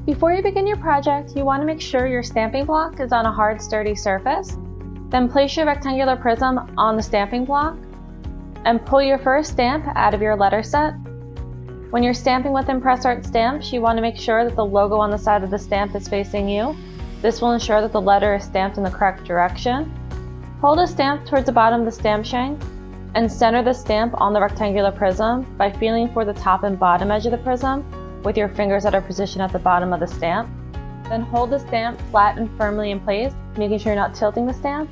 Before you begin your project, you want to make sure your stamping block is on a hard, sturdy surface. Then place your rectangular prism on the stamping block and pull your first stamp out of your letter set. When you're stamping with ImpressArt stamps, you want to make sure that the logo on the side of the stamp is facing you. This will ensure that the letter is stamped in the correct direction. Hold a stamp towards the bottom of the stamp shank and center the stamp on the rectangular prism by feeling for the top and bottom edge of the prism with your fingers that are positioned at the bottom of the stamp. Then hold the stamp flat and firmly in place, making sure you're not tilting the stamp,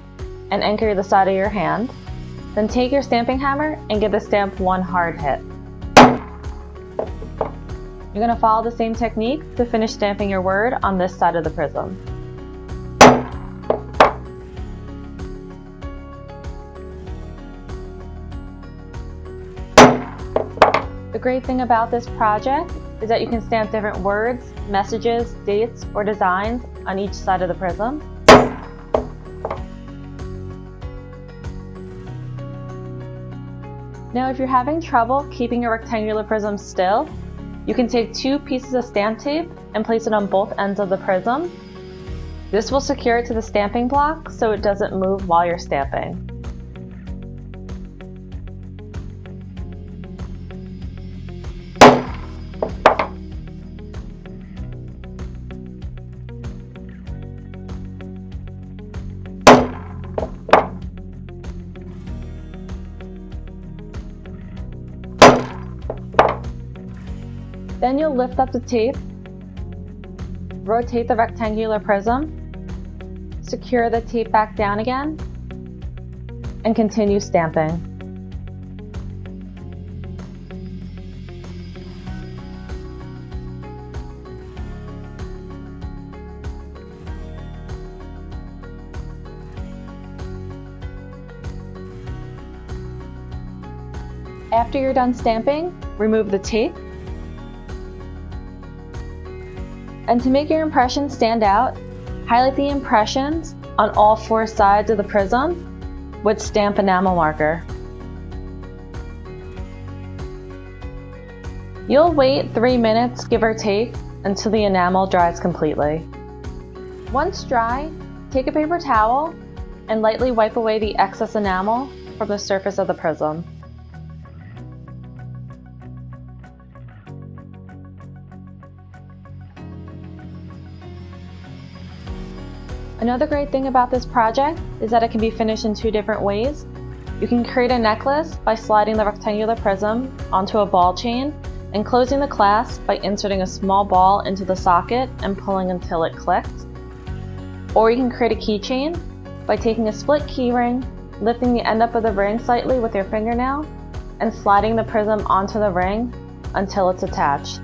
and anchor the side of your hand. Then take your stamping hammer and give the stamp one hard hit. You're going to follow the same technique to finish stamping your word on this side of the prism. The great thing about this project is that you can stamp different words, messages, dates, or designs on each side of the prism. Now, if you're having trouble keeping your rectangular prism still, you can take 2 pieces of stamp tape and place it on both ends of the prism. This will secure it to the stamping block so it doesn't move while you're stamping. Then you'll lift up the tape, rotate the rectangular prism, secure the tape back down again, and continue stamping. After you're done stamping, remove the tape. And to make your impressions stand out, highlight the impressions on all 4 sides of the prism with stamp enamel marker. You'll wait 3 minutes, give or take, until the enamel dries completely. Once dry, take a paper towel and lightly wipe away the excess enamel from the surface of the prism. Another great thing about this project is that it can be finished in 2 different ways. You can create a necklace by sliding the rectangular prism onto a ball chain and closing the clasp by inserting a small ball into the socket and pulling until it clicks. Or you can create a keychain by taking a split key ring, lifting the end up of the ring slightly with your fingernail, and sliding the prism onto the ring until it's attached.